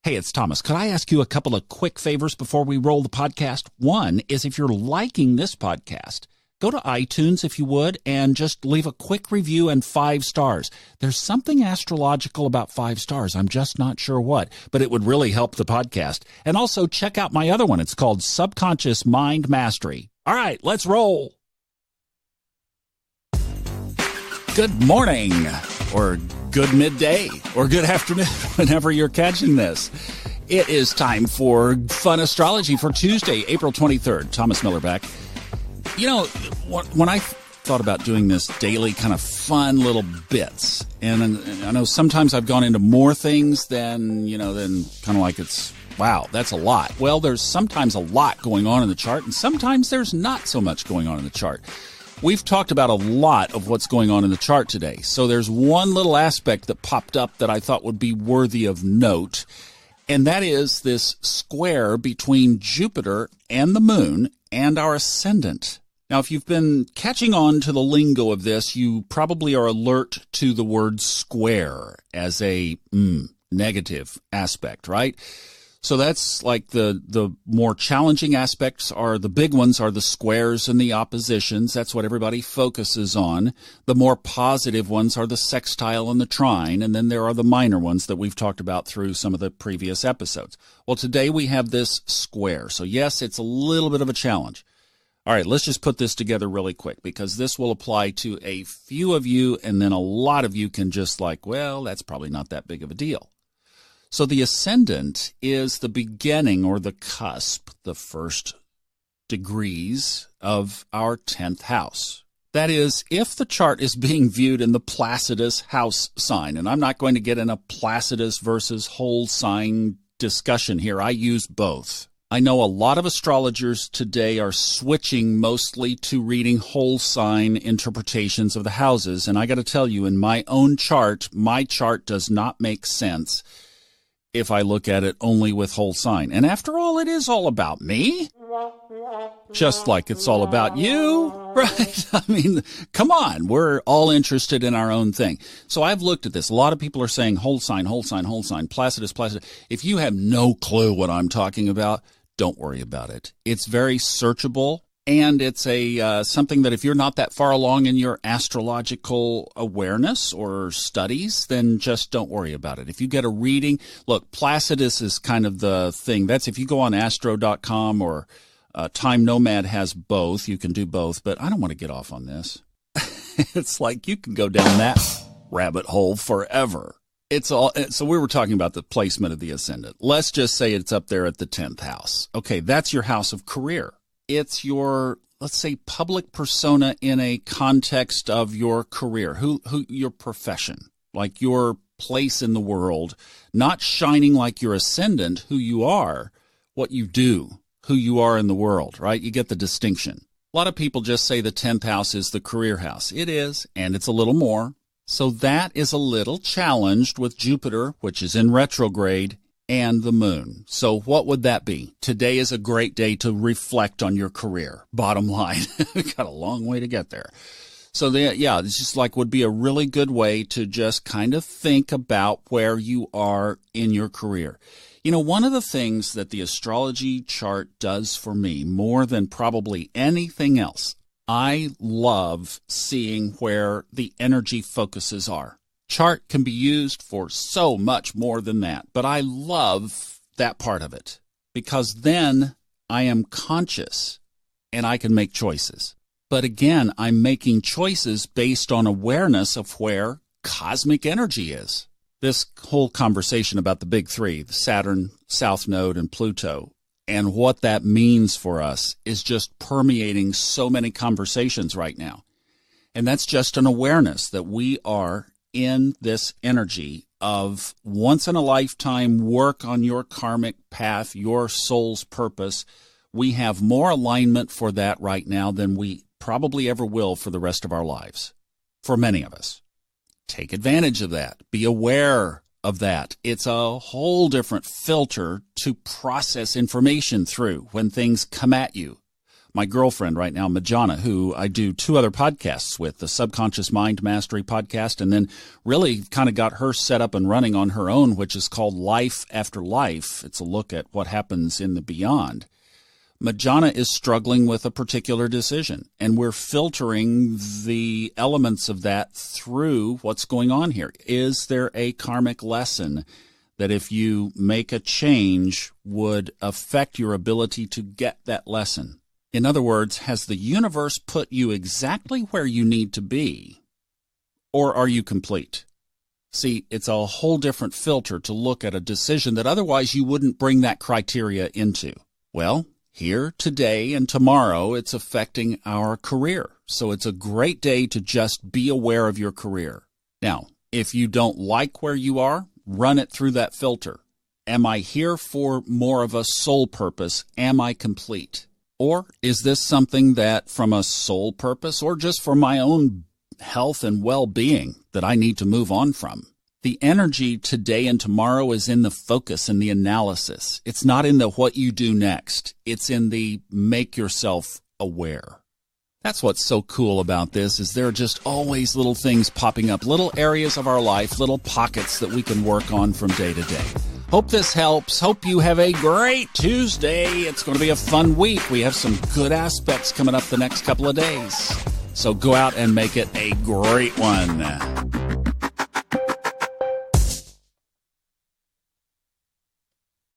Hey, it's Thomas. Could I ask you a couple of quick favors before we roll the podcast? One is if you're liking this podcast, go to iTunes if you would and just leave a quick review and 5 stars. There's something astrological about 5 stars. I'm just not sure what, but it would really help the podcast. And also check out my other one. It's called Subconscious Mind Mastery. All right, let's roll. Good morning, or good midday, or good afternoon, whenever you're catching this. It is time for Fun Astrology for Tuesday, April 23rd. Thomas Miller back. You know, when I thought about doing this daily kind of fun little bits, and I know sometimes I've gone into more things than kind of like it's, wow, that's a lot. Well, there's sometimes a lot going on in the chart, and sometimes there's not so much going on in the chart. We've talked about a lot of what's going on in the chart today. So there's one little aspect that popped up that I thought would be worthy of note, and that is this square between Jupiter and the moon and our ascendant. Now, if you've been catching on to the lingo of this, you probably are alert to the word square as a negative aspect, right? So that's like the more challenging aspects are the big ones are the squares and the oppositions. That's what everybody focuses on. The more positive ones are the sextile and the trine. And then there are the minor ones that we've talked about through some of the previous episodes. Well, today we have this square. So yes, it's a little bit of a challenge. All right, let's just put this together really quick because this will apply to a few of you. And then a lot of you can just like, well, that's probably not that big of a deal. So the ascendant is the beginning or the cusp, the first degrees of our 10th house. That is, if the chart is being viewed in the Placidus house sign, and I'm not going to get in a Placidus versus whole sign discussion here. I use both. I know a lot of astrologers today are switching mostly to reading whole sign interpretations of the houses, and I got to tell you, in my own chart, my chart does not make sense if I look at it only with whole sign. And after all, it is all about me. Just like it's all about you, right? I mean, come on. We're all interested in our own thing. So I've looked at this. A lot of people are saying whole sign, Placidus. If you have no clue what I'm talking about, don't worry about it. It's very searchable. And it's a something that if you're not that far along in your astrological awareness or studies, then just don't worry about it. If you get a reading, look, Placidus is kind of the thing. That's if you go on astro.com or Time Nomad has both. You can do both, but I don't want to get off on this. It's like you can go down that rabbit hole forever. It's all. So we were talking about the placement of the ascendant. Let's just say it's up there at the 10th house. Okay, that's your house of career. It's your, let's say, public persona in a context of your career, who your profession, like your place in the world, not shining like your ascendant, who you are, what you do, who you are in the world, right? You get the distinction. A lot of people just say the 10th house is the career house. It is, and it's a little more. So that is a little challenged with Jupiter, which is in retrograde, and the moon. So what would that be? Today is a great day to reflect on your career. Bottom line, got a long way to get there. So it's just like would be a really good way to just kind of think about where you are in your career. You know, one of the things that the astrology chart does for me more than probably anything else, I love seeing where the energy focuses are. Chart can be used for so much more than that, but I love that part of it because then I am conscious and I can make choices. But again, I'm making choices based on awareness of where cosmic energy is. This whole conversation about the big three, the Saturn, South Node, and Pluto, and what that means for us is just permeating so many conversations right now. And that's just an awareness that we are in this energy of once in a lifetime work on your karmic path, your soul's purpose. We have more alignment for that right now than we probably ever will for the rest of our lives, for many of us. Take advantage of that. Be aware of that. It's a whole different filter to process information through when things come at you. my girlfriend right now, Majana, who I do 2 other podcasts with, the Subconscious Mind Mastery podcast, and then really kind of got her set up and running on her own, which is called Life After Life. It's a look at what happens in the beyond. Majana is struggling with a particular decision, and we're filtering the elements of that through what's going on here. Is there a karmic lesson that if you make a change would affect your ability to get that lesson? In other words, has the universe put you exactly where you need to be, or are you complete? See, it's a whole different filter to look at a decision that otherwise you wouldn't bring that criteria into. Well, here, today, and tomorrow, it's affecting our career. So it's a great day to just be aware of your career. Now, if you don't like where you are, run it through that filter. Am I here for more of a soul purpose? Am I complete? Or is this something that from a soul purpose or just for my own health and well-being that I need to move on from? The energy today and tomorrow is in the focus and the analysis. It's not in the what you do next. It's in the make yourself aware. That's what's so cool about this, is there are just always little things popping up, little areas of our life, little pockets that we can work on from day to day. Hope this helps. Hope you have a great Tuesday. It's going to be a fun week. We have some good aspects coming up the next couple of days. So go out and make it a great one.